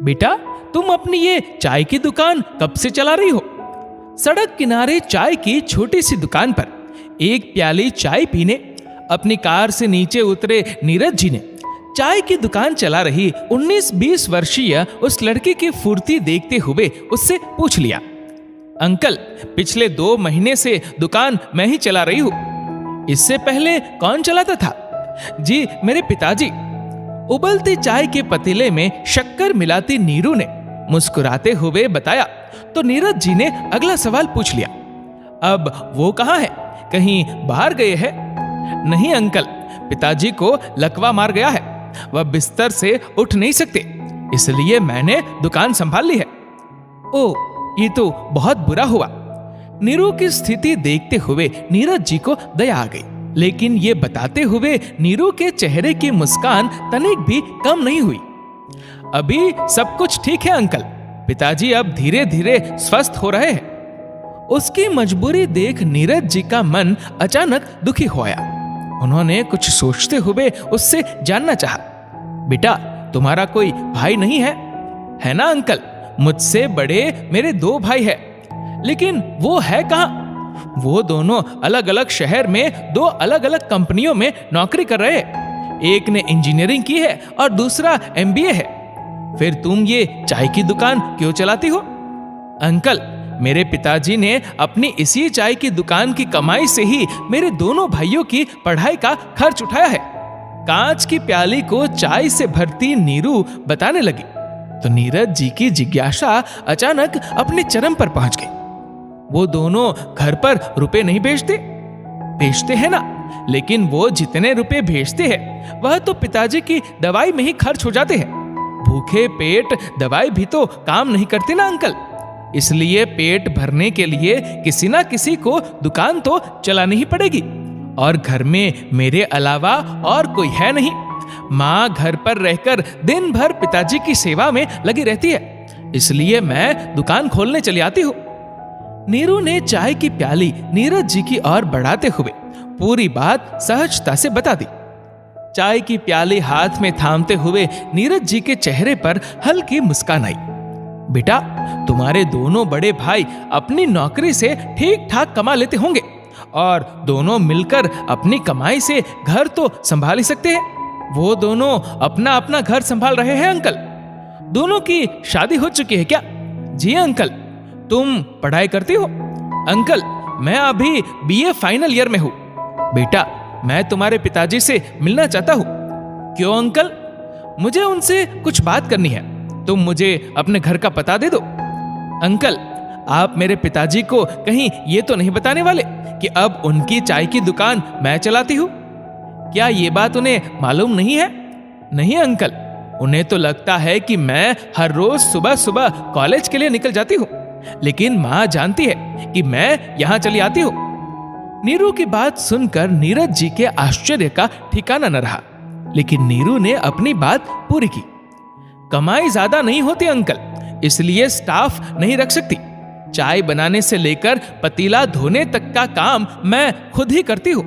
बेटा, तुम अपनी ये चाय की दुकान कब से चला रही हो? सड़क किनारे चाय की छोटी सी दुकान पर एक प्याली चाय पीने अपनी कार से नीचे उतरे नीरज जी ने चाय की दुकान चला रही 19-20 वर्षीय उस लड़की की फुर्ती देखते हुए उससे पूछ लिया, अंकल, पिछले 2 महीने से दुकान मैं ही चला रही हूं। इससे पहले कौन चलाता था? जी, मेरे पिताजी। उबलती चाय के पतीले में शक्कर मिलाती नीरू ने मुस्कुराते हुए बताया। तो नीरज जी ने अगला सवाल पूछ लिया, अब वो कहाँ है? कहीं बाहर गए हैं? नहीं अंकल, पिताजी को लकवा मार गया है, वह बिस्तर से उठ नहीं सकते, इसलिए मैंने दुकान संभाल ली है। ओ, ये तो बहुत बुरा हुआ। नीरू की स्थिति देखते हुए नीरज जी को दया आ गई, लेकिन ये बताते हुए नीरू के चेहरे की मुस्कान तनिक भी कम नहीं हुई। अभी सब कुछ ठीक है अंकल, पिताजी अब धीरे धीरे स्वस्थ हो रहे हैं। उसकी मजबूरी देख नीरज जी का मन अचानक दुखी होया। उन्होंने कुछ सोचते हुए उससे जानना चाहा, बेटा, तुम्हारा कोई भाई नहीं है? है ना अंकल, मुझसे बड़े मेरे 2 भाई हैं, लेकिन वो है कहाँ? वो दोनों अलग अलग शहर में 2 अलग अलग कंपनियों में नौकरी कर रहे हैं। एक ने इंजीनियरिंग की है और दूसरा MBA है। फिर तुम ये चाय की दुकान क्यों चलाती हो? अंकल, मेरे पिताजी ने अपनी इसी चाय की दुकान की कमाई से ही मेरे दोनों भाइयों की पढ़ाई का खर्च उठाया है। कांच की प्याली को चाय से भरती नीरू बताने लगी तो नीरज जी की जिज्ञासा अचानक अपने चरम पर पहुंच गई। वो दोनों घर पर रुपए नहीं भेजते हैं ना, लेकिन वो जितने रुपए भेजते हैं वह तो पिताजी की दवाई में ही खर्च हो जाते हैं। भूखे पेट दवाई भी तो काम नहीं करती ना अंकल, इसलिए पेट भरने के लिए किसी ना किसी को दुकान तो चलानी ही पड़ेगी। और घर में मेरे अलावा और कोई है नहीं। माँ घर पर रहकर दिन भर पिताजी की सेवा में लगी रहती है, इसलिए मैं दुकान खोलने चली आती हूँ। नीरू ने चाय की प्याली नीरज जी की ओर बढ़ाते हुए पूरी बात सहजता से बता दी। चाय की प्याली हाथ में थामते हुए नीरज जी के चेहरे पर हल्की मुस्कान आई। बेटा, तुम्हारे दोनों बड़े भाई अपनी नौकरी से ठीक ठाक कमा लेते होंगे और दोनों मिलकर अपनी कमाई से घर तो संभाल ही सकते हैं। वो दोनों अपना अपना घर संभाल रहे हैं अंकल। दोनों की शादी हो चुकी है क्या? जी अंकल। तुम पढ़ाई करती हो? अंकल, मैं अभी BA फाइनल ईयर में हूँ। बेटा, मैं तुम्हारे पिताजी से मिलना चाहता हूँ। क्यों अंकल? मुझे उनसे कुछ बात करनी है, तुम मुझे अपने घर का पता दे दो। अंकल, आप मेरे पिताजी को कहीं ये तो नहीं बताने वाले कि अब उनकी चाय की दुकान मैं चलाती हूँ? क्या ये बात उन्हें मालूम नहीं है? नहीं अंकल, उन्हें तो लगता है कि मैं हर रोज सुबह सुबह कॉलेज के लिए निकल जाती हूँ, लेकिन माँ जानती है कि मैं यहाँ चली आती हूँ। नीरू की बात सुनकर नीरज जी के आश्चर्य का ठिकाना न रहा, लेकिन नीरू ने अपनी बात पूरी की। कमाई ज्यादा नहीं होती अंकल, इसलिए स्टाफ नहीं रख सकती। चाय बनाने से लेकर पतीला धोने तक का काम मैं खुद ही करती हूँ।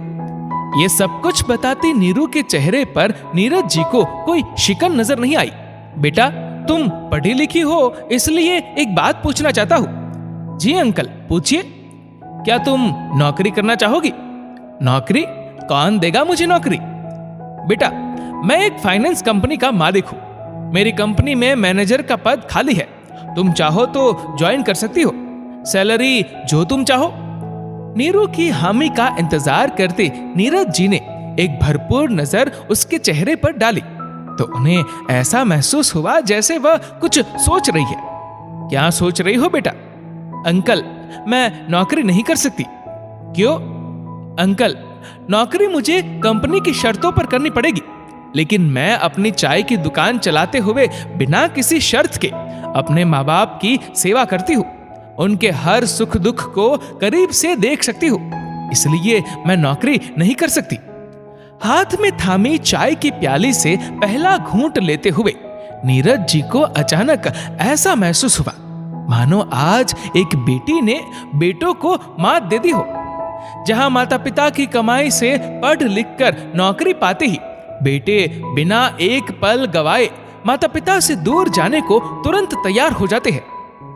ये सब कुछ बताती नीरू के चेहरे पर नीरज जी को कोई शिकन नजर नहीं आई। बेटा, तुम पढ़ी लिखी हो, इसलिए एक बात पूछना चाहता हूँ। जी अंकल, पूछिए। क्या तुम नौकरी करना चाहोगी? नौकरी? कौन देगा मुझे नौकरी? बेटा, मैं एक फाइनेंस कंपनी का मालिक हूँ। मेरी कंपनी में मैनेजर का पद खाली है, तुम चाहो तो ज्वाइन कर सकती हो। सैलरी जो तुम चाहो। नीरू की हामी का इंतजार करते नीरज जी ने एक भरपूर नजर उसके चेहरे पर डाली तो उन्हें ऐसा महसूस हुआ जैसे वह कुछ सोच रही है। क्या सोच रही हो बेटा? अंकल, मैं नौकरी नहीं कर सकती। क्यों? अंकल, नौकरी मुझे कंपनी की शर्तों पर करनी पड़ेगी, लेकिन मैं अपनी चाय की दुकान चलाते हुए बिना किसी शर्त के अपने माँ बाप की सेवा करती हूँ। उनके हर सुख दुख को करीब से देख सकती हूँ, इसलिए मैं नौकरी नहीं कर सकती। हाथ में थामी चाय की प्याली से पहला घूंट लेते हुए नीरज जी को अचानक ऐसा महसूस हुआ मानो आज एक बेटी ने बेटों को मात दे दी हो। जहां माता पिता की कमाई से पढ़ लिख कर नौकरी पाते ही बेटे बिना एक पल गवाए माता पिता से दूर जाने को तुरंत तैयार हो जाते हैं,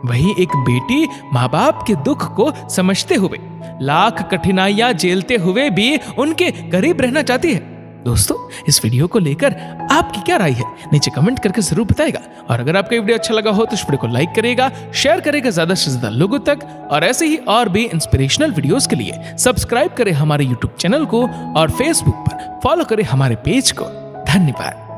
वहीं एक बेटी माँ बाप के दुख को समझते हुए, लाख कठिनाइयां झेलते हुए भी उनके करीब रहना चाहती है। दोस्तों, इस वीडियो को लेकर आपकी क्या राय है, नीचे कमेंट करके जरूर बताएगा। और अगर आपको ये वीडियो अच्छा लगा हो तो इस वीडियो को लाइक करेगा, शेयर करेगा ज्यादा से ज्यादा लोगों तक, और ऐसे ही और भी इंस्पिरेशनल वीडियोस के लिए सब्सक्राइब करें हमारे यूट्यूब चैनल को और फेसबुक पर फॉलो करें हमारे पेज को। धन्यवाद।